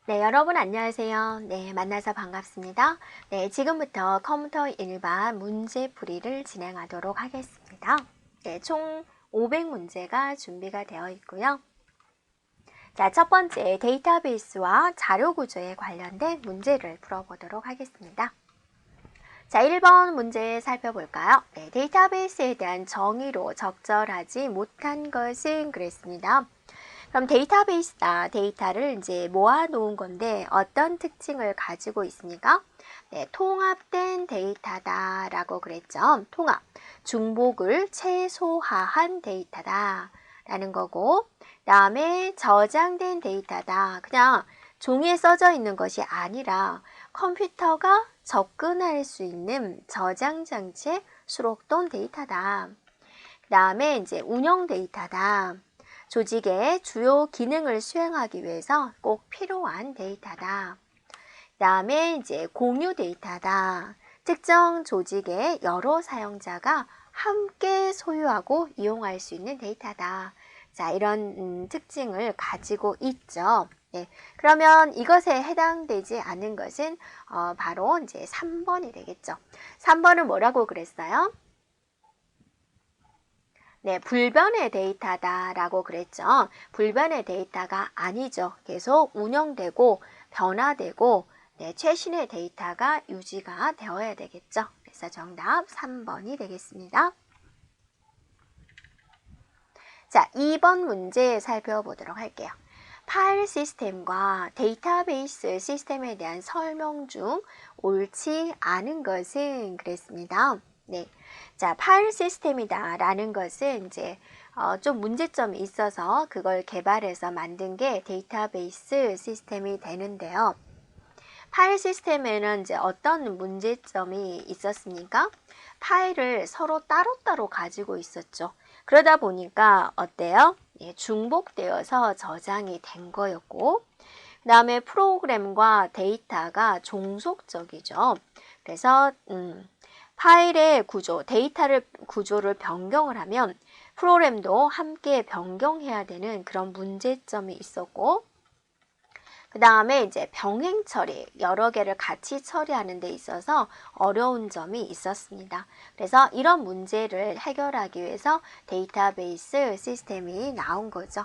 네, 여러분 안녕하세요. 네, 만나서 반갑습니다. 네, 지금부터 컴퓨터 일반 문제풀이를 진행하도록 하겠습니다. 네, 총 500문제가 준비가 되어 있고요. 자, 첫 번째 데이터베이스와 자료 구조에 관련된 문제를 풀어보도록 하겠습니다. 자, 1번 문제 살펴볼까요? 네, 데이터베이스에 대한 정의로 적절하지 못한 것은 그랬습니다. 그럼 데이터베이스다. 데이터를 이제 모아놓은 건데 어떤 특징을 가지고 있습니까? 네, 통합된 데이터다 라고 그랬죠. 통합, 중복을 최소화한 데이터다 라는 거고, 그 다음에 저장된 데이터다. 그냥 종이에 써져 있는 것이 아니라 컴퓨터가 접근할 수 있는 저장 장치에 수록된 데이터다. 그 다음에 이제 운영 데이터다. 조직의 주요 기능을 수행하기 위해서 꼭 필요한 데이터다. 그 다음에 이제 공유 데이터다. 특정 조직의 여러 사용자가 함께 소유하고 이용할 수 있는 데이터다. 자, 이런 특징을 가지고 있죠. 네, 그러면 이것에 해당되지 않은 것은 바로 이제 3번이 되겠죠. 3번은 뭐라고 그랬어요? 네, 불변의 데이터다라고 그랬죠. 불변의 데이터가 아니죠. 계속 운영되고 변화되고 최신의 데이터가 유지가 되어야 되겠죠. 그래서 정답 3번이 되겠습니다. 자, 2번 문제 살펴보도록 할게요. 파일 시스템과 데이터베이스 시스템에 대한 설명 중 옳지 않은 것은 그랬습니다. 네. 자, 파일 시스템이다 라는 것은 이제 좀 문제점이 있어서 그걸 개발해서 만든 게 데이터베이스 시스템이 되는데요. 파일 시스템에는 이제 어떤 문제점이 있었습니까? 파일을 서로 따로따로 가지고 있었죠. 그러다 보니까 어때요? 예, 중복되어서 저장이 된 거였고, 그 다음에 프로그램과 데이터가 종속적이죠. 그래서 파일의 구조, 구조를 변경을 하면 프로그램도 함께 변경해야 되는 그런 문제점이 있었고, 그 다음에 이제 병행 처리, 여러 개를 같이 처리하는 데 있어서 어려운 점이 있었습니다. 그래서 이런 문제를 해결하기 위해서 데이터베이스 시스템이 나온 거죠.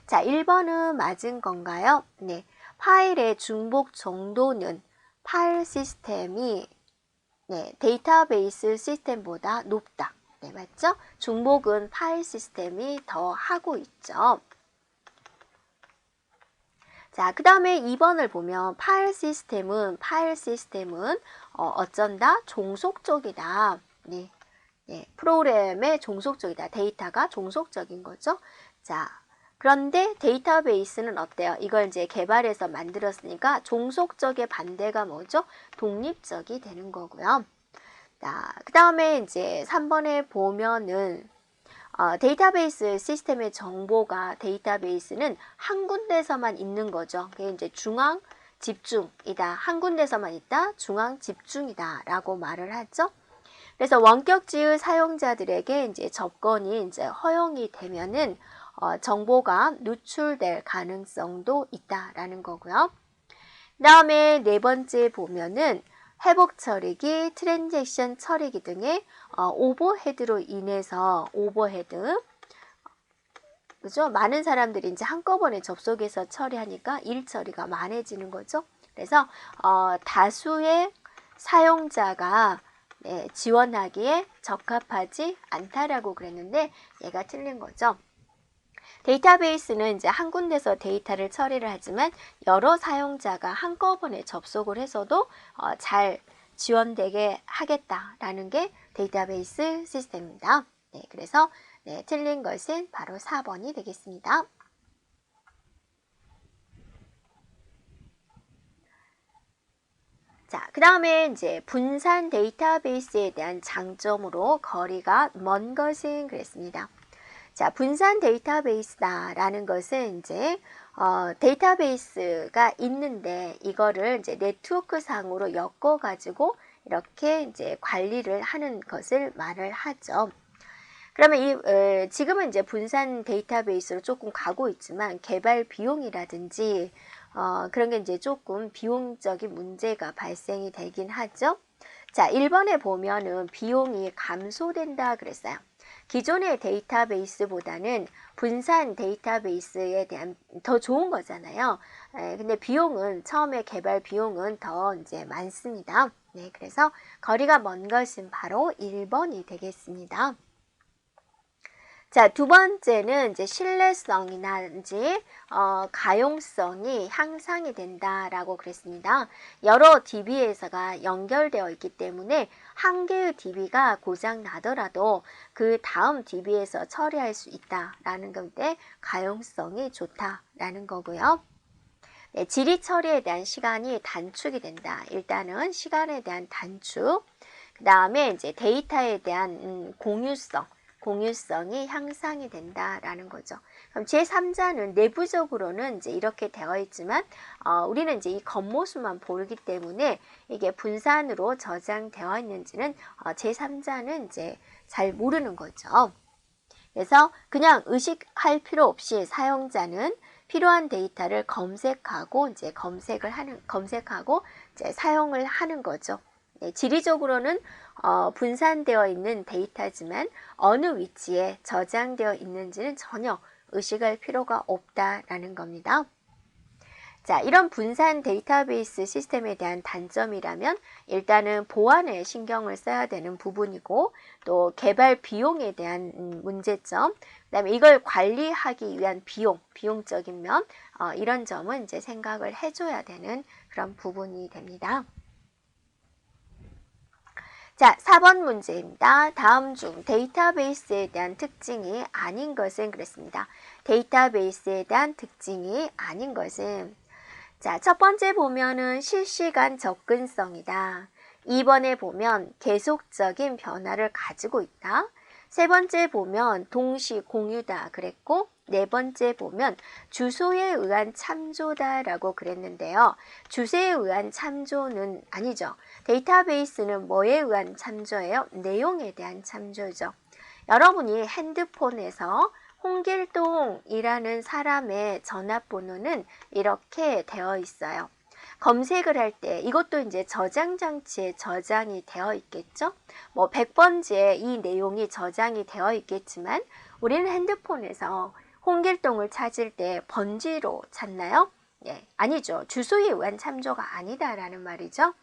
자, 1번은 맞은 건가요? 네. 파일의 중복 정도는 파일 시스템이 데이터베이스 시스템보다 높다. 네, 맞죠? 중복은 파일 시스템이 더 하고 있죠. 자, 그 다음에 2번을 보면 파일 시스템은 어쩐다? 종속적이다. 네, 프로그램의 종속적이다. 데이터가 종속적인 거죠. 자, 그런데 데이터베이스는 어때요? 이걸 이제 개발해서 만들었으니까 종속적의 반대가 뭐죠? 독립적이 되는 거고요. 자, 그 다음에 이제 3번에 보면은 데이터베이스 시스템의 정보가 데이터베이스는 한 군데서만 있는 거죠. 그게 이제 중앙 집중이다. 한 군데서만 있다. 중앙 집중이다. 라고 말을 하죠. 그래서 원격지의 사용자들에게 이제 접근이 이제 허용이 되면은 정보가 누출될 가능성도 있다라는 거고요. 그 다음에 네 번째 보면은 회복 처리기, 트랜잭션 처리기 등의 오버헤드로 인해서 그죠? 많은 사람들이 이제 한꺼번에 접속해서 처리하니까 일 처리가 많아지는 거죠. 그래서 다수의 사용자가 지원하기에 적합하지 않다라고 그랬는데 얘가 틀린 거죠. 데이터베이스는 이제 한 군데서 데이터를 처리를 하지만 여러 사용자가 한꺼번에 접속을 해서도 잘 지원되게 하겠다라는 게 데이터베이스 시스템입니다. 네, 그래서 틀린 것은 바로 4번이 되겠습니다. 자, 그 다음에 이제 분산 데이터베이스에 대한 장점으로 거리가 먼 것은 그랬습니다. 자, 분산 데이터베이스다라는 것은 이제 데이터베이스가 있는데 이거를 이제 네트워크 상으로 엮어 가지고 이렇게 이제 관리를 하는 것을 말을 하죠. 그러면 지금은 이제 분산 데이터베이스로 조금 가고 있지만 개발 비용이라든지 그런 게 이제 조금 비용적인 문제가 발생이 되긴 하죠. 자, 1번에 보면은 비용이 감소된다 그랬어요. 기존의 데이터베이스보다는 분산 데이터베이스에 대한 더 좋은 거잖아요. 근데 비용은 처음에 개발 비용은 더 이제 많습니다. 네, 그래서 거리가 먼 것은 바로 1번이 되겠습니다. 자, 두 번째는 이제 신뢰성이나든지 가용성이 향상이 된다라고 그랬습니다. 여러 DB에서가 연결되어 있기 때문에 한 개의 DB가 고장 나더라도 그 다음 DB에서 처리할 수 있다라는 건데 가용성이 좋다라는 거고요. 네, 질의 처리에 대한 시간이 단축이 된다. 일단은 시간에 대한 단축. 그 다음에 이제 데이터에 대한 공유성이 향상이 된다라는 거죠. 그럼 제3자는 내부적으로는 이제 이렇게 되어 있지만 우리는 이제 이 겉모습만 보기 때문에 이게 분산으로 저장되어 있는지는 제3자는 이제 잘 모르는 거죠. 그래서 그냥 의식할 필요 없이 사용자는 필요한 데이터를 검색하고 이제 사용을 하는 거죠. 네, 지리적으로는 분산되어 있는 데이터지만 어느 위치에 저장되어 있는지는 전혀 의식할 필요가 없다라는 겁니다. 자, 이런 분산 데이터베이스 시스템에 대한 단점이라면 일단은 보안에 신경을 써야 되는 부분이고 또 개발 비용에 대한 문제점, 그다음에 이걸 관리하기 위한 비용적인 면 이런 점은 이제 생각을 해줘야 되는 그런 부분이 됩니다. 자, 4번 문제입니다. 다음 중 데이터베이스에 대한 특징이 아닌 것은 그랬습니다. 데이터베이스에 대한 특징이 아닌 것은 자, 첫 번째 보면은 실시간 접근성이다. 2번에 보면 계속적인 변화를 가지고 있다. 세 번째 보면 동시 공유다 그랬고 네 번째 보면 주소에 의한 참조다라고 그랬는데요. 주소에 의한 참조는 아니죠. 데이터베이스는 뭐에 의한 참조예요? 내용에 대한 참조죠. 여러분이 핸드폰에서 홍길동이라는 사람의 전화번호는 이렇게 되어 있어요. 검색을 할 때 이것도 이제 저장 장치에 저장이 되어 있겠죠. 뭐 100번째 이 내용이 저장이 되어 있겠지만 우리는 핸드폰에서 홍길동을 찾을 때 번지로 찾나요? 예, 아니죠. 주소에 의한 참조가 아니다라는 말이죠.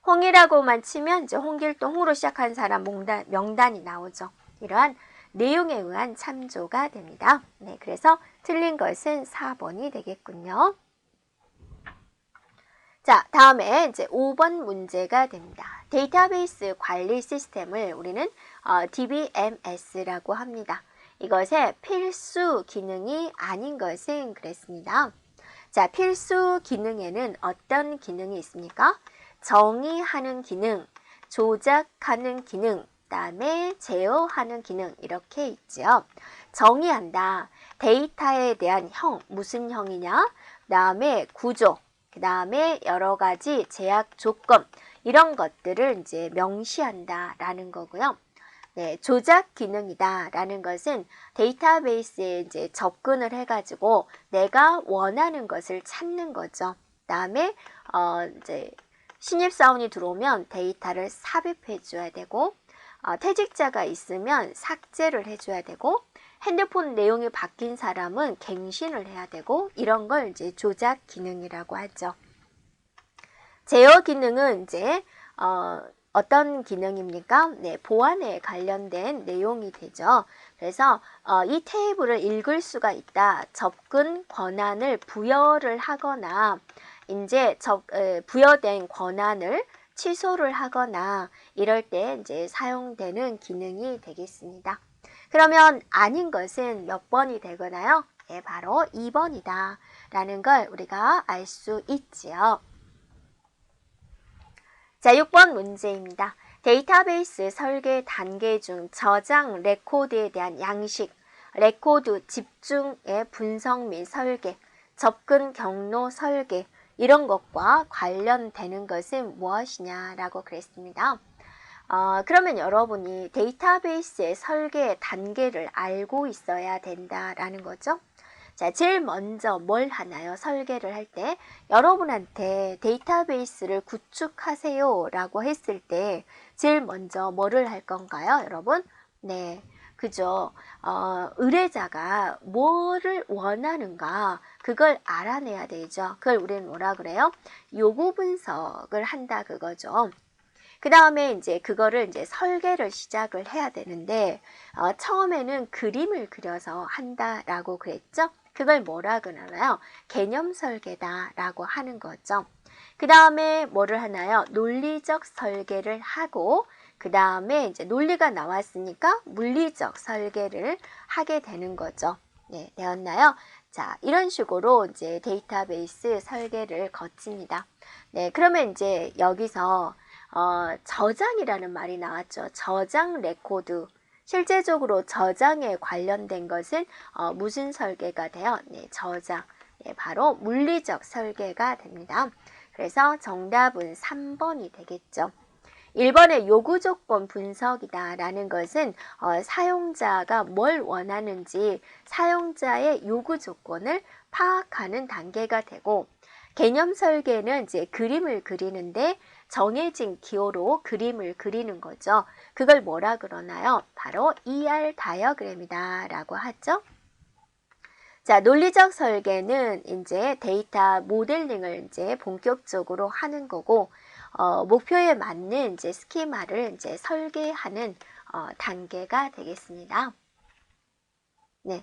홍이라고만 치면 이제 홍길동 홍으로 시작한 사람 명단이 나오죠. 이러한 내용에 의한 참조가 됩니다. 네, 그래서 틀린 것은 4번이 되겠군요. 자, 다음에 이제 5번 문제가 됩니다. 데이터베이스 관리 시스템을 우리는 DBMS라고 합니다. 이것의 필수 기능이 아닌 것은 그랬습니다. 자, 필수 기능에는 어떤 기능이 있습니까? 정의하는 기능, 조작하는 기능, 그다음에 제어하는 기능 이렇게 있죠. 정의한다. 데이터에 대한 무슨 형이냐? 그다음에 구조, 그다음에 여러 가지 제약 조건 이런 것들을 이제 명시한다라는 거고요. 네, 조작 기능이다라는 것은 데이터베이스에 이제 접근을 해가지고 내가 원하는 것을 찾는 거죠. 그다음에 이제 신입사원이 들어오면 데이터를 삽입해 줘야 되고 퇴직자가 있으면 삭제를 해줘야 되고 핸드폰 내용이 바뀐 사람은 갱신을 해야 되고 이런 걸 이제 조작 기능이라고 하죠. 제어 기능은 이제 어떤 기능입니까? 네, 보안에 관련된 내용이 되죠. 그래서 이 테이블을 읽을 수가 있다. 접근 권한을 부여를 하거나 이제 부여된 권한을 취소를 하거나 이럴 때 이제 사용되는 기능이 되겠습니다. 그러면 아닌 것은 몇 번이 되거나요? 네, 바로 2번이다 라는 걸 우리가 알 수 있지요. 자, 6번 문제입니다. 데이터베이스 설계 단계 중 저장 레코드에 대한 양식, 레코드 집중의 분석 및 설계, 접근 경로 설계 이런 것과 관련되는 것은 무엇이냐라고 그랬습니다. 그러면 여러분이 데이터베이스의 설계 단계를 알고 있어야 된다라는 거죠. 자, 제일 먼저 뭘 하나요? 설계를 할 때 여러분한테 데이터베이스를 구축하세요 라고 했을 때 제일 먼저 뭐를 할 건가요, 여러분? 네, 그죠. 의뢰자가 뭐를 원하는가 그걸 알아내야 되죠. 그걸 우리는 뭐라 그래요? 요구 분석을 한다 그거죠. 그 다음에 이제 그거를 이제 설계를 시작을 해야 되는데 처음에는 그림을 그려서 한다라고 그랬죠. 그걸 뭐라 그러나요? 개념 설계다라고 하는 거죠. 그 다음에 뭐를 하나요? 논리적 설계를 하고 그 다음에 이제 논리가 나왔으니까 물리적 설계를 하게 되는 거죠. 네, 되었나요? 자, 이런 식으로 이제 데이터베이스 설계를 거칩니다. 네, 그러면 이제 여기서 저장이라는 말이 나왔죠. 저장 레코드. 실제적으로 저장에 관련된 것은 무슨 설계가 돼요? 네, 저장. 네, 바로 물리적 설계가 됩니다. 그래서 정답은 3번이 되겠죠. 1번의 요구 조건 분석이다 라는 것은 사용자가 뭘 원하는지 사용자의 요구 조건을 파악하는 단계가 되고 개념 설계는 이제 그림을 그리는데 정해진 기호로 그림을 그리는 거죠. 그걸 뭐라 그러나요? 바로 ER 다이어그램이다 라고 하죠. 자, 논리적 설계는 이제 데이터 모델링을 이제 본격적으로 하는 거고, 목표에 맞는 이제 스키마를 이제 설계하는 단계가 되겠습니다. 네.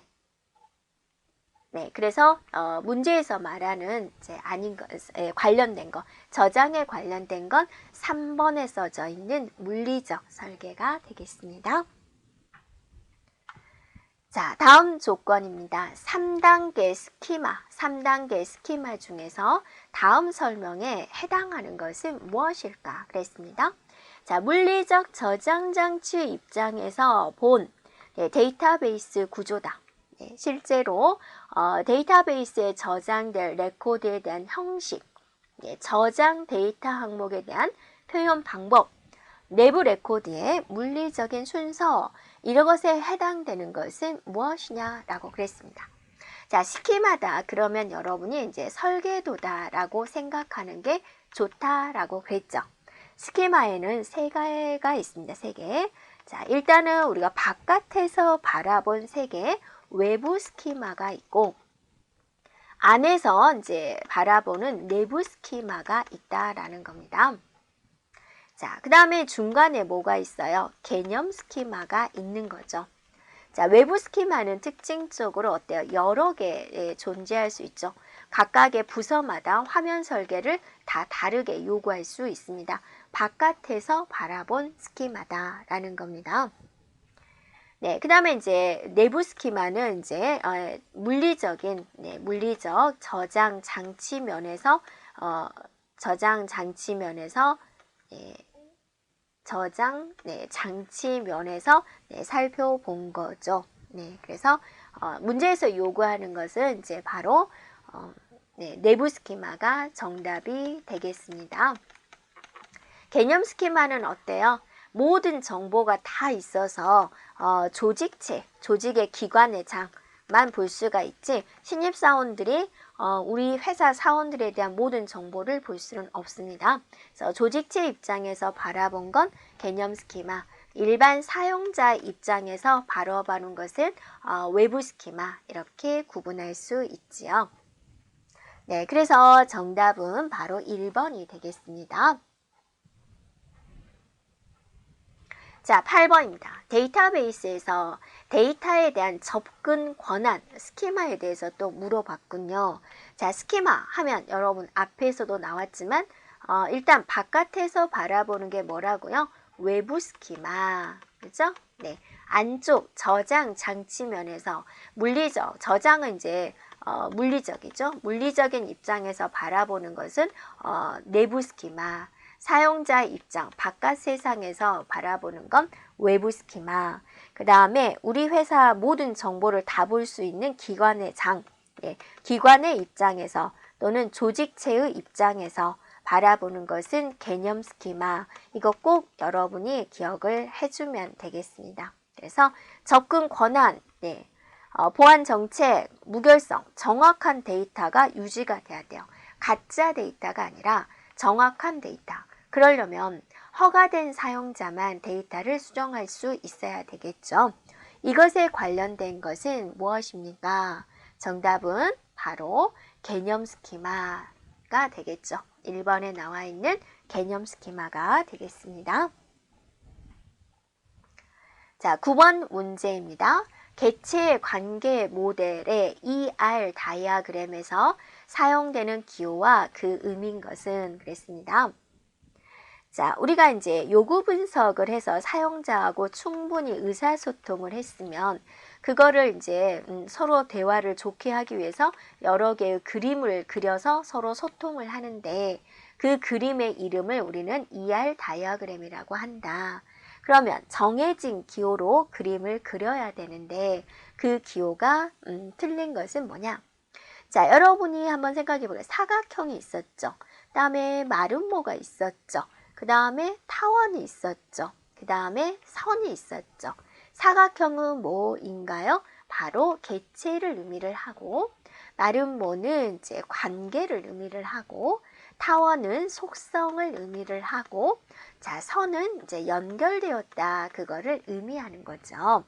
네, 그래서 문제에서 말하는 이제 아닌 것, 관련된 거, 저장에 관련된 건 3번에 써져 있는 물리적 설계가 되겠습니다. 자, 다음 조건입니다. 3단계 스키마 중에서 다음 설명에 해당하는 것은 무엇일까? 그랬습니다. 자, 물리적 저장 장치 입장에서 본 데이터베이스 구조다. 실제로 데이터베이스에 저장될 레코드에 대한 형식, 저장 데이터 항목에 대한 표현 방법, 내부 레코드의 물리적인 순서, 이런 것에 해당되는 것은 무엇이냐라고 그랬습니다. 자, 스키마다 그러면 여러분이 이제 설계도다라고 생각하는 게 좋다라고 그랬죠. 스키마에는 3개가 있습니다. 3개. 자, 일단은 우리가 바깥에서 바라본 3개, 외부 스키마가 있고 안에서 이제 바라보는 내부 스키마가 있다라는 겁니다. 자, 그 다음에 중간에 뭐가 있어요? 개념 스키마가 있는 거죠. 자, 외부 스키마는 특징적으로 어때요? 여러 개 존재할 수 있죠. 각각의 부서마다 화면 설계를 다 다르게 요구할 수 있습니다. 바깥에서 바라본 스키마다라는 겁니다. 네, 그 다음에 이제 내부 스키마는 이제 물리적 저장 장치 면에서 장치 면에서 살펴본 거죠. 네, 그래서 문제에서 요구하는 것은 이제 바로 내부 스키마가 정답이 되겠습니다. 개념 스키마는 어때요? 모든 정보가 다 있어서 조직의 기관의 장만 볼 수가 있지 신입사원들이 우리 회사 사원들에 대한 모든 정보를 볼 수는 없습니다. 그래서 조직체 입장에서 바라본 건 개념 스키마, 일반 사용자 입장에서 바라보는 것은 외부 스키마, 이렇게 구분할 수 있지요. 네, 그래서 정답은 바로 1번이 되겠습니다. 자, 8번입니다. 데이터베이스에서 데이터에 대한 접근 권한, 스키마에 대해서 또 물어봤군요. 자, 스키마 하면 여러분 앞에서도 나왔지만 일단 바깥에서 바라보는 게 뭐라고요? 외부 스키마, 그죠? 네, 안쪽 저장 장치면에서 물리적, 저장은 이제 물리적이죠. 물리적인 입장에서 바라보는 것은 내부 스키마. 사용자 입장, 바깥 세상에서 바라보는 건 외부 스키마. 그 다음에 우리 회사 모든 정보를 다 볼 수 있는 기관의 기관의 입장에서 또는 조직체의 입장에서 바라보는 것은 개념 스키마. 이거 꼭 여러분이 기억을 해주면 되겠습니다. 그래서 접근 권한, 보안 정책, 무결성, 정확한 데이터가 유지가 돼야 돼요. 가짜 데이터가 아니라 정확한 데이터. 그러려면 허가된 사용자만 데이터를 수정할 수 있어야 되겠죠. 이것에 관련된 것은 무엇입니까? 정답은 바로 개념 스키마가 되겠죠. 1번에 나와 있는 개념 스키마가 되겠습니다. 자, 9번 문제입니다. 개체 관계 모델의 ER 다이아그램에서 사용되는 기호와 그 의미인 것은 그랬습니다. 자, 우리가 이제 요구 분석을 해서 사용자하고 충분히 의사소통을 했으면 그거를 이제 서로 대화를 좋게 하기 위해서 여러 개의 그림을 그려서 서로 소통을 하는데 그 그림의 이름을 우리는 ER 다이아그램이라고 한다. 그러면 정해진 기호로 그림을 그려야 되는데 그 기호가 틀린 것은 뭐냐? 자, 여러분이 한번 생각해 보세요. 사각형이 있었죠. 그 다음에 마름모가 있었죠. 그 다음에 타원이 있었죠. 그 다음에 선이 있었죠. 사각형은 뭐인가요? 바로 개체를 의미를 하고, 마름모는 이제 관계를 의미를 하고, 타원은 속성을 의미를 하고, 자, 선은 이제 연결되었다. 그거를 의미하는 거죠.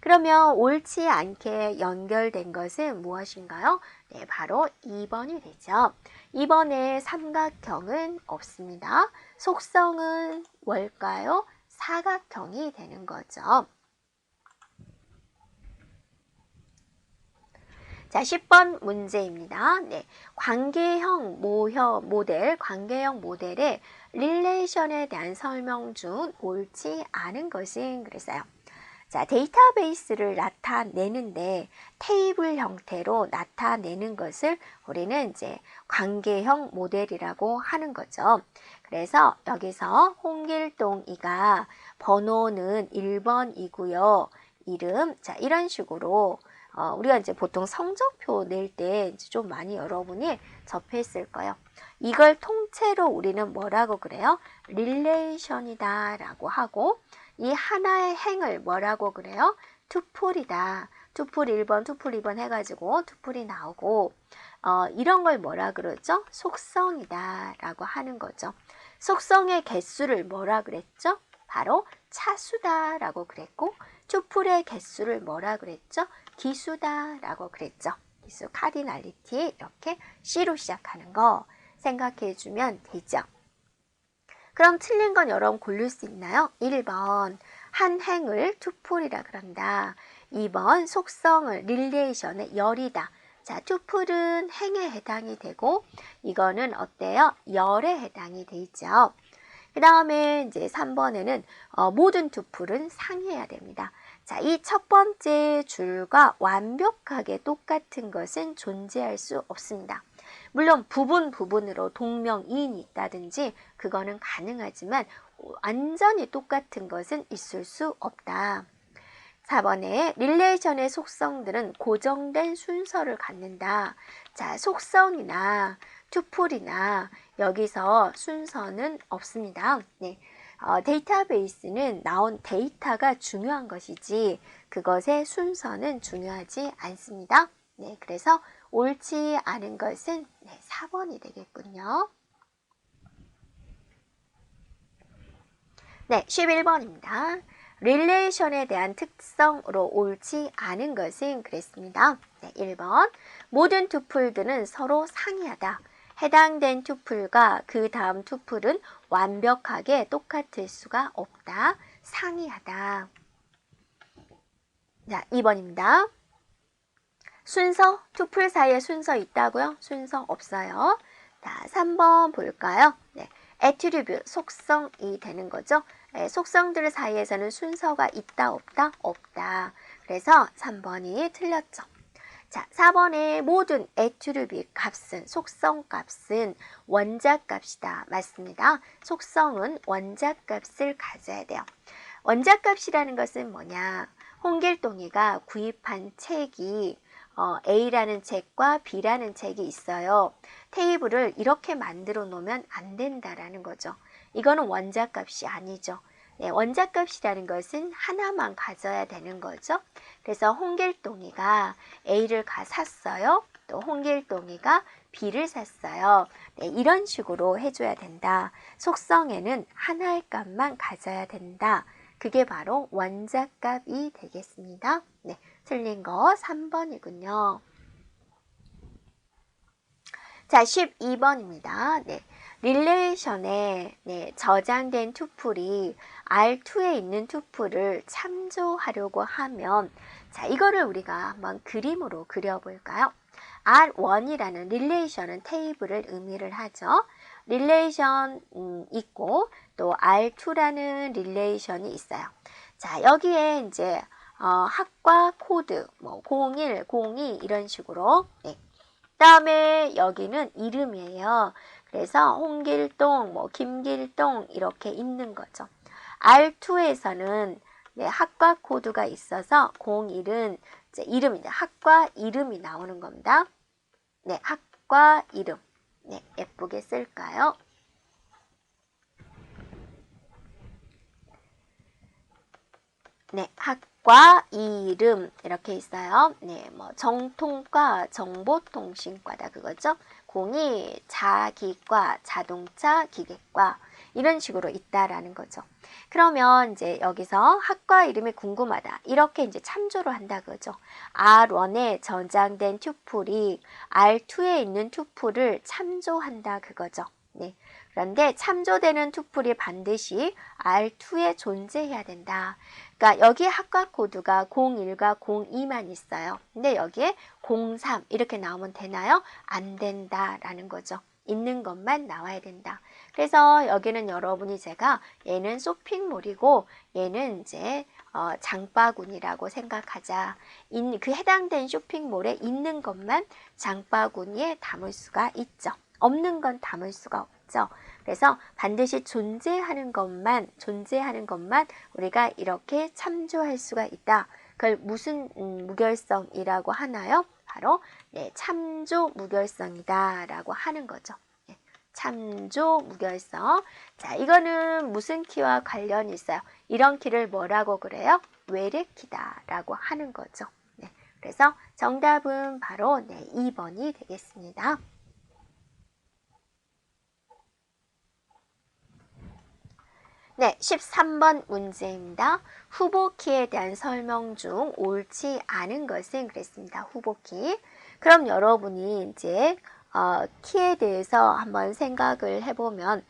그러면 옳지 않게 연결된 것은 무엇인가요? 네, 바로 2번이 되죠. 2번에 삼각형은 없습니다. 속성은 뭘까요? 사각형이 되는 거죠. 자, 10번 문제입니다. 네, 관계형 관계형 모델의 릴레이션에 대한 설명 중 옳지 않은 것은 그랬어요. 자, 데이터베이스를 나타내는데 테이블 형태로 나타내는 것을 우리는 이제 관계형 모델이라고 하는 거죠. 그래서 여기서 홍길동이가 번호는 1번이고요. 이름, 자, 이런 식으로 우리가 이제 보통 성적표 낼 때 좀 많이 여러분이 접했을 거예요. 이걸 통째로 우리는 뭐라고 그래요? 릴레이션이다 라고 하고 이 하나의 행을 뭐라고 그래요? 투풀이다. 투풀 1번, 투풀 2번 해가지고 투풀이 나오고 이런 걸 뭐라 그러죠? 속성이다 라고 하는 거죠. 속성의 개수를 뭐라 그랬죠? 바로 차수다 라고 그랬고 투풀의 개수를 뭐라 그랬죠? 기수다 라고 그랬죠. 기수, 카디널리티 이렇게 C로 시작하는 거 생각해 주면 되죠. 그럼 틀린 건 여러분 고를 수 있나요? 1번 한 행을 투풀이라 그런다. 2번 속성을 릴레이션의 열이다. 자, 투풀은 행에 해당이 되고 이거는 어때요? 열에 해당이 되죠. 그 다음에 이제 3번에는 모든 투풀은 상해야 됩니다. 자, 이 첫 번째 줄과 완벽하게 똑같은 것은 존재할 수 없습니다. 물론 부분으로 동명이인이 있다든지 그거는 가능하지만 완전히 똑같은 것은 있을 수 없다. 4번에 릴레이션의 속성들은 고정된 순서를 갖는다. 자, 속성이나 투풀이나 여기서 순서는 없습니다. 네. 데이터베이스는 나온 데이터가 중요한 것이지 그것의 순서는 중요하지 않습니다. 네, 그래서 옳지 않은 것은 4번이 되겠군요. 네, 11번입니다. 릴레이션에 대한 특성으로 옳지 않은 것은 그랬습니다. 네, 1번 모든 투풀들은 서로 상이하다. 해당된 투풀과 그 다음 투풀은 완벽하게 똑같을 수가 없다. 상이하다. 자, 2번입니다. 순서, 투풀 사이에 순서 있다고요? 순서 없어요. 자, 3번 볼까요? 네, 애트리뷰, 속성이 되는 거죠. 네, 속성들 사이에서는 순서가 있다, 없다? 없다. 그래서 3번이 틀렸죠. 자, 4번의 모든 애트리뷰 값은, 속성 값은 원작 값이다. 맞습니다. 속성은 원작 값을 가져야 돼요. 원작 값이라는 것은 뭐냐? 홍길동이가 구입한 책이 A라는 책과 B라는 책이 있어요. 테이블을 이렇게 만들어 놓으면 안 된다라는 거죠. 이거는 원작 값이 아니죠. 네, 원자값이라는 것은 하나만 가져야 되는 거죠. 그래서 홍길동이가 A를 샀어요. 또 홍길동이가 B를 샀어요. 네, 이런 식으로 해줘야 된다. 속성에는 하나의 값만 가져야 된다. 그게 바로 원자값이 되겠습니다. 네, 틀린 거 3번이군요. 자, 12번입니다. 네. 릴레이션에 저장된 투플이 R2에 있는 투플을 참조하려고 하면, 자, 이거를 우리가 한번 그림으로 그려볼까요? R1이라는 릴레이션은 테이블을 의미를 하죠. 릴레이션 있고 또 R2라는 릴레이션이 있어요. 자, 여기에 이제 학과 코드 뭐 01, 02 이런 식으로 그다음에 여기는 이름이에요. 그래서 홍길동, 뭐 김길동 이렇게 있는 거죠. R2에서는 학과 코드가 있어서 01은 이제 이름이죠. 학과 이름이 나오는 겁니다. 네, 학과 이름. 네, 예쁘게 쓸까요? 네, 학과 이름 이렇게 있어요. 네, 뭐 정통과 정보통신과다 그거죠. 02 자기과 자동차 기계과 이런 식으로 있다라는 거죠. 그러면 이제 여기서 학과 이름이 궁금하다. 이렇게 이제 참조를 한다 그거죠. R1에 저장된 투플이 R2에 있는 투플을 참조한다 그거죠. 네. 그런데 참조되는 투플이 반드시 R2에 존재해야 된다. 그러니까 여기에 학과 코드가 01과 02만 있어요. 근데 여기에 03 이렇게 나오면 되나요? 안 된다라는 거죠. 있는 것만 나와야 된다. 그래서 여기는 여러분이 제가 얘는 쇼핑몰이고 얘는 이제 장바구니라고 생각하자. 그 해당된 쇼핑몰에 있는 것만 장바구니에 담을 수가 있죠. 없는 건 담을 수가 없죠. 그래서 반드시 존재하는 것만 우리가 이렇게 참조할 수가 있다. 그걸 무슨 무결성이라고 하나요? 바로 참조 무결성이다 라고 하는 거죠. 참조 무결성. 자, 이거는 무슨 키와 관련이 있어요? 이런 키를 뭐라고 그래요? 외래키다 라고 하는 거죠. 그래서 정답은 바로 2번이 되겠습니다. 네, 13번 문제입니다. 후보키에 대한 설명 중 옳지 않은 것은 그랬습니다. 후보키. 그럼 여러분이 이제 키에 대해서 한번 생각을 해보면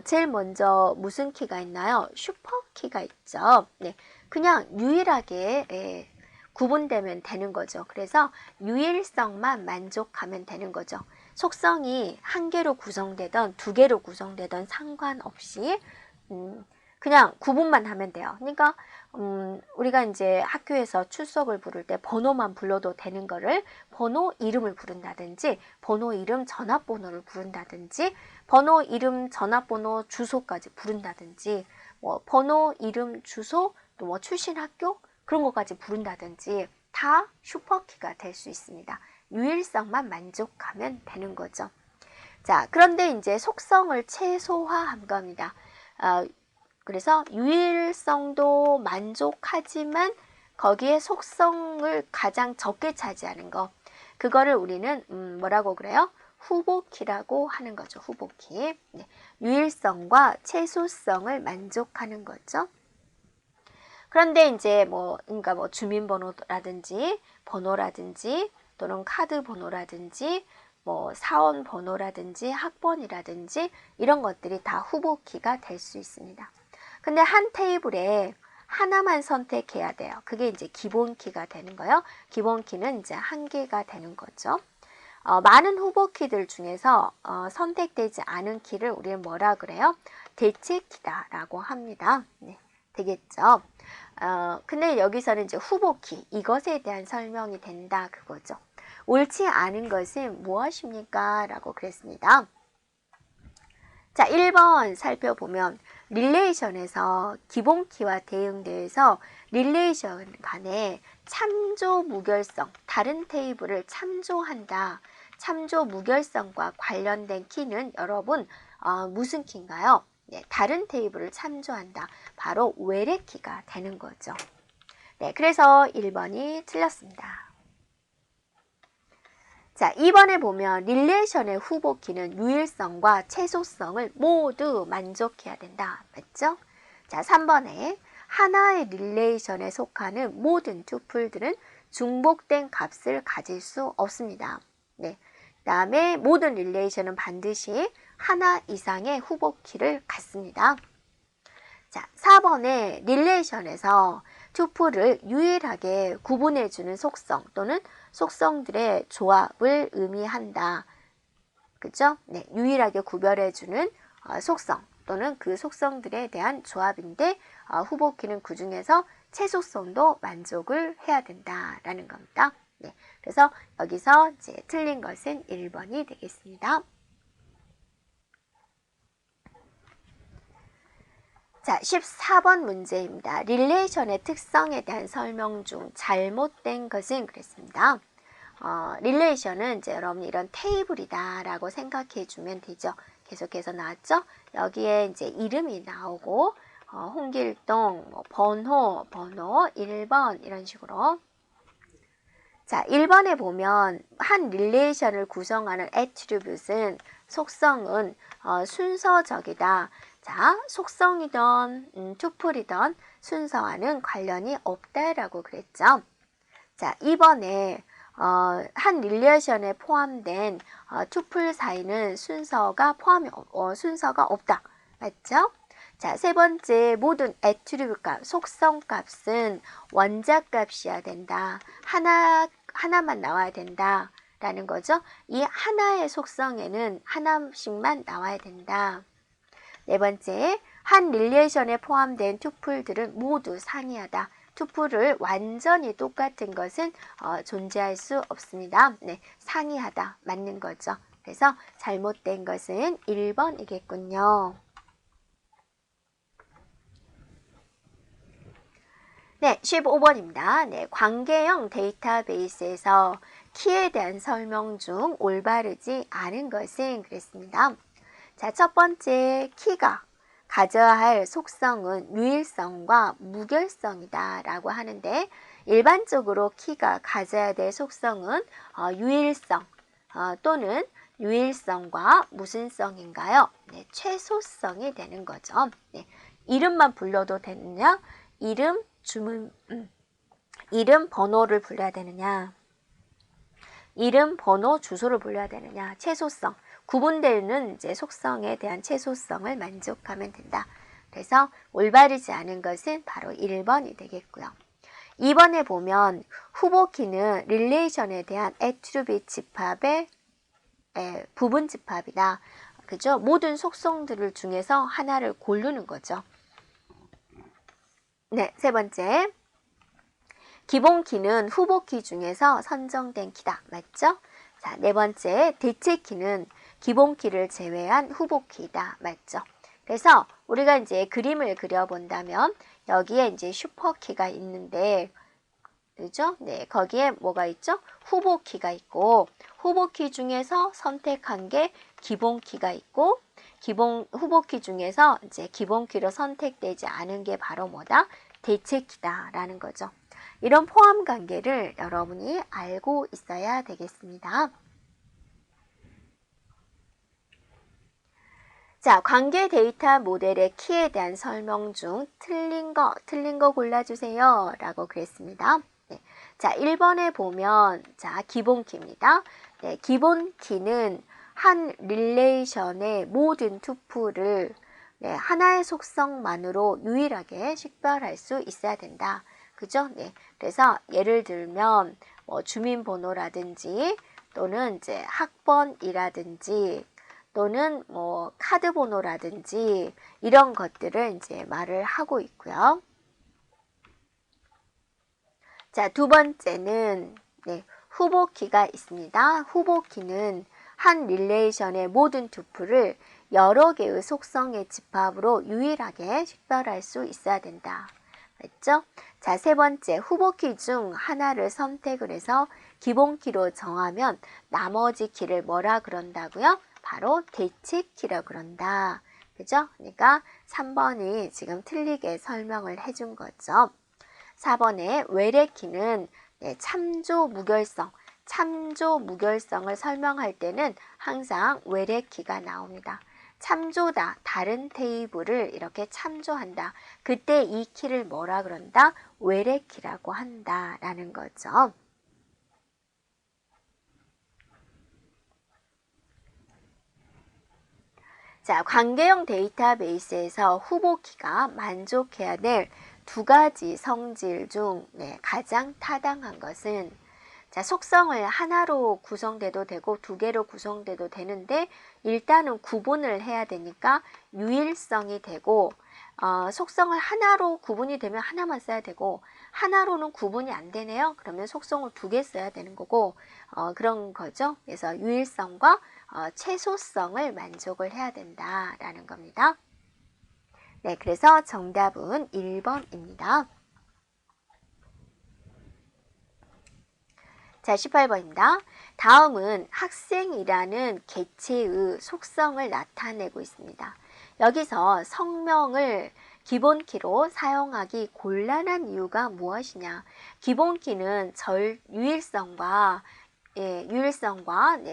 제일 먼저 무슨 키가 있나요? 슈퍼키가 있죠. 네, 그냥 유일하게 구분되면 되는 거죠. 그래서 유일성만 만족하면 되는 거죠. 속성이 한 개로 구성되던 두 개로 구성되던 상관없이 그냥 구분만 하면 돼요. 그러니까 우리가 이제 학교에서 출석을 부를 때 번호만 불러도 되는 거를 번호 이름을 부른다든지 번호 이름 전화번호를 부른다든지 번호 이름 전화번호 주소까지 부른다든지 뭐 번호 이름 주소 또 뭐 출신 학교 그런 것까지 부른다든지 다 슈퍼키가 될 수 있습니다. 유일성만 만족하면 되는 거죠. 자, 그런데 이제 속성을 최소화한 겁니다. 그래서 유일성도 만족하지만 거기에 속성을 가장 적게 차지하는 거 그거를 우리는 뭐라고 그래요? 후보키라고 하는 거죠. 후보키. 유일성과 최소성을 만족하는 거죠. 그런데 이제 그러니까 주민번호라든지 번호라든지 또는 카드 번호라든지 사원 번호라든지 학번이라든지 이런 것들이 다 후보키가 될 수 있습니다. 근데 한 테이블에 하나만 선택해야 돼요. 그게 이제 기본키가 되는 거예요. 기본키는 이제 한 개가 되는 거죠. 많은 후보키들 중에서 선택되지 않은 키를 우리는 뭐라 그래요? 대체키다라고 합니다. 네, 되겠죠? 근데 여기서는 이제 후보키, 이것에 대한 설명이 된다 그거죠. 옳지 않은 것은 무엇입니까? 라고 그랬습니다. 자, 1번 살펴보면 릴레이션에서 기본키와 대응대에서 릴레이션 간에 참조 무결성, 다른 테이블을 참조한다. 참조 무결성과 관련된 키는 여러분 무슨 키인가요? 네, 다른 테이블을 참조한다. 바로 외래 키가 되는 거죠. 네, 그래서 1번이 틀렸습니다. 자, 2번에 보면 릴레이션의 후보 키는 유일성과 최소성을 모두 만족해야 된다. 맞죠? 자, 3번에 하나의 릴레이션에 속하는 모든 투플들은 중복된 값을 가질 수 없습니다. 네. 다음에 모든 릴레이션은 반드시 하나 이상의 후보 키를 갖습니다. 자, 4번에 릴레이션에서 투플을 유일하게 구분해주는 속성 또는 속성들의 조합을 의미한다. 그죠? 네, 유일하게 구별해주는 속성 또는 그 속성들에 대한 조합인데 후보키는 그 중에서 최소성도 만족을 해야 된다라는 겁니다. 네, 그래서 여기서 이제 틀린 것은 1번이 되겠습니다. 자, 14번 문제입니다. 릴레이션의 특성에 대한 설명 중 잘못된 것은 그랬습니다. 릴레이션은 이제 여러분이 이런 테이블이다 라고 생각해 주면 되죠. 계속해서 나왔죠? 여기에 이제 이름이 나오고 홍길동, 뭐 번호 1번 이런 식으로. 자, 1번에 보면 한 릴레이션을 구성하는 애트리뷰트는 속성은 순서적이다. 자, 속성이든 투플이든 순서와는 관련이 없다라고 그랬죠. 자, 2번에 한 릴레이션에 포함된 투플 사이는 순서가 없다. 맞죠? 자, 세 번째 모든 애트리뷰트 값, 속성 값은 원작 값이어야 된다. 하나만 나와야 된다. 라는 거죠. 이 하나의 속성에는 하나씩만 나와야 된다. 네 번째, 한 릴레이션에 포함된 투플들은 모두 상이하다. 투플을 완전히 똑같은 것은 존재할 수 없습니다. 네, 상이하다. 맞는 거죠. 그래서 잘못된 것은 1번이겠군요. 네, 15번입니다. 네, 관계형 데이터베이스에서 키에 대한 설명 중 올바르지 않은 것은 그랬습니다. 자, 첫 번째, 키가 가져야 할 속성은 유일성과 무결성이다 라고 하는데 일반적으로 키가 가져야 될 속성은 유일성 또는 유일성과 무슨 성인가요? 네, 최소성이 되는 거죠. 네, 이름만 불러도 되느냐? 이름, 주문, 이름, 번호를 불러야 되느냐? 이름, 번호, 주소를 불러야 되느냐? 최소성. 구분되는 이제 속성에 대한 최소성을 만족하면 된다. 그래서 올바르지 않은 것은 바로 1번이 되겠고요. 2번에 보면 후보키는 릴레이션에 대한 애트리뷰트 집합의 부분 집합이다. 그죠? 모든 속성들을 중에서 하나를 고르는 거죠. 네, 세 번째. 기본키는 후보키 중에서 선정된 키다. 맞죠? 자, 네 번째. 대체키는 기본키를 제외한 후보키이다. 맞죠? 그래서 우리가 이제 그림을 그려본다면 여기에 이제 슈퍼키가 있는데 그죠? 네, 거기에 뭐가 있죠? 후보키가 있고 후보키 중에서 선택한 게 기본키가 있고 후보키 중에서 이제 기본키로 선택되지 않은 게 바로 뭐다? 대체키다라는 거죠. 이런 포함 관계를 여러분이 알고 있어야 되겠습니다. 자, 관계 데이터 모델의 키에 대한 설명 중 틀린 거 골라주세요 라고 그랬습니다. 네. 자, 1번에 보면 자, 기본키입니다. 네, 기본키는 한 릴레이션의 모든 투플을 네, 하나의 속성만으로 유일하게 식별할 수 있어야 된다. 그죠? 네. 그래서 예를 들면 뭐 주민번호라든지 또는 이제 학번이라든지 또는 뭐 카드 번호라든지 이런 것들을 이제 말을 하고 있고요. 자, 두 번째는 네, 후보키가 있습니다. 후보키는 한 릴레이션의 모든 투플을 여러 개의 속성의 집합으로 유일하게 식별할 수 있어야 된다. 맞죠? 자, 세 번째, 후보키 중 하나를 선택을 해서 기본키로 정하면 나머지 키를 뭐라 그런다고요? 바로 대체키라 그런다. 그죠? 그러니까 3번이 지금 틀리게 설명을 해준 거죠. 4번에 외래키는 참조 무결성, 참조 무결성을 설명할 때는 항상 외래키가 나옵니다. 참조다, 다른 테이블을 이렇게 참조한다. 그때 이 키를 뭐라 그런다? 외래키라고 한다라는 거죠. 자, 관계형 데이터베이스에서 후보키가 만족해야 될 두 가지 성질 중 가장 타당한 것은 자, 속성을 하나로 구성돼도 되고 두 개로 구성돼도 되는데 일단은 구분을 해야 되니까 유일성이 되고 속성을 하나로 구분이 되면 하나만 써야 되고 하나로는 구분이 안 되네요. 그러면 속성을 두 개 써야 되는 거고 그런 거죠. 그래서 유일성과 최소성을 만족을 해야 된다라는 겁니다. 네, 그래서 정답은 1번입니다. 자, 18번입니다. 다음은 학생이라는 개체의 속성을 나타내고 있습니다. 여기서 성명을 기본키로 사용하기 곤란한 이유가 무엇이냐? 기본키는 유일성과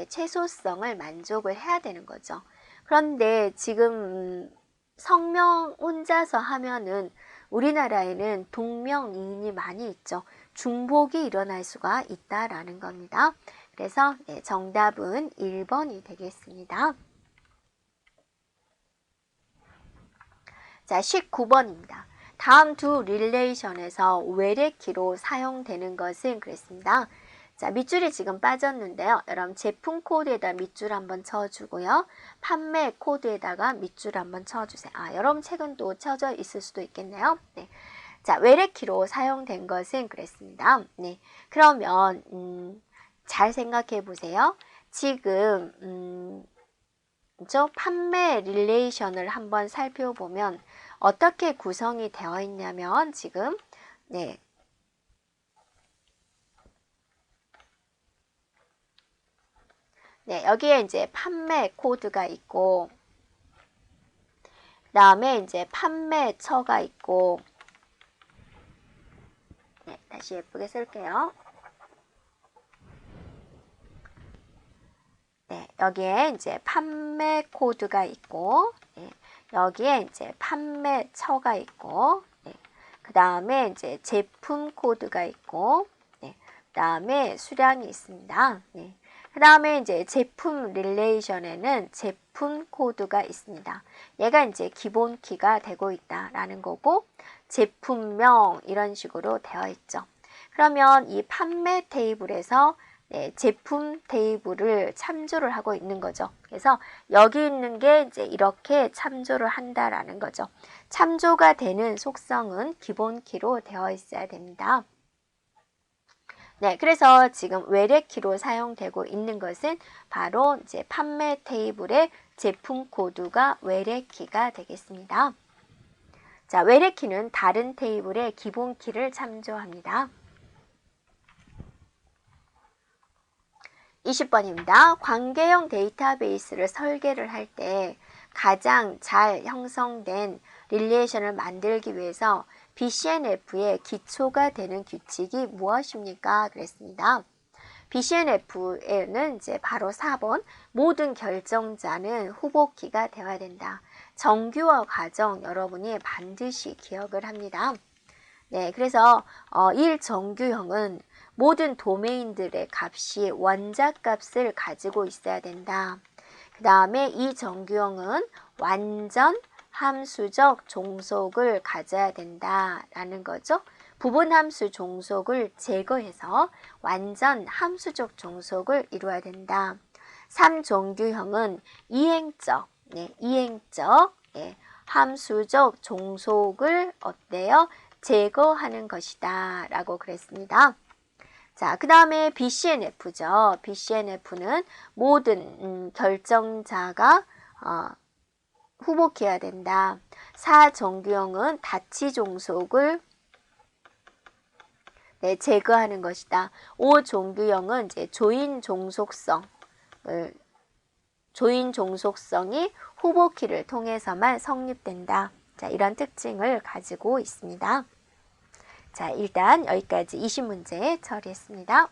최소성을 만족을 해야 되는 거죠. 그런데 지금 성명 혼자서 하면은 우리나라에는 동명이인이 많이 있죠. 중복이 일어날 수가 있다라는 겁니다. 그래서 정답은 1번이 되겠습니다. 자, 19번입니다. 다음 두 릴레이션에서 외래키로 사용되는 것은 그랬습니다. 자, 밑줄이 지금 빠졌는데요. 여러분 제품 코드에다 밑줄 한번 쳐주고요. 판매 코드에다가 밑줄 한번 쳐주세요. 여러분 책은 또 쳐져 있을 수도 있겠네요. 네. 자, 외래키로 사용된 것은 그랬습니다. 네. 그러면 잘 생각해 보세요. 지금 판매 릴레이션을 한번 살펴보면 어떻게 구성이 되어 있냐면 지금 여기에 이제 판매 코드가 있고 그 다음에 이제 판매처가 있고 다시 예쁘게 쓸게요. 여기에 이제 판매 코드가 있고 여기에 이제 판매처가 있고 그 다음에 이제 제품 코드가 있고 그 다음에 수량이 있습니다. 그 다음에 이제 제품 릴레이션에는 제품 코드가 있습니다. 얘가 이제 기본 키가 되고 있다라는 거고 제품명 이런 식으로 되어 있죠. 그러면 이 판매 테이블에서 제품 테이블을 참조를 하고 있는 거죠. 그래서 여기 있는 게 이제 이렇게 참조를 한다라는 거죠. 참조가 되는 속성은 기본 키로 되어 있어야 됩니다. 그래서 지금 외래키로 사용되고 있는 것은 바로 이제 판매 테이블의 제품 코드가 외래키가 되겠습니다. 자, 외래키는 다른 테이블의 기본 키를 참조합니다. 20번입니다. 관계형 데이터베이스를 설계를 할 때 가장 잘 형성된 릴레이션을 만들기 위해서 BCNF의 기초가 되는 규칙이 무엇입니까? 그랬습니다. BCNF에는 이제 바로 4번 모든 결정자는 후보키가 되어야 된다. 정규어 과정 여러분이 반드시 기억을 합니다. 그래서 1정규형은 모든 도메인들의 값이 원작 값을 가지고 있어야 된다. 그 다음에 이 정규형은 완전 함수적 종속을 가져야 된다라는 거죠. 부분함수 종속을 제거해서 완전 함수적 종속을 이루어야 된다. 3정규형은 이행적 함수적 종속을 어때요? 제거하는 것이다 라고 그랬습니다. 자, 그 다음에 BCNF죠. BCNF는 모든 결정자가 후보키해야 된다. 4정규형은 다치 종속을 제거하는 것이다. 5정규형은 이제 조인 종속성을 조인 종속성이 후보키를 통해서만 성립된다. 자, 이런 특징을 가지고 있습니다. 자, 일단 여기까지 20문제 처리했습니다.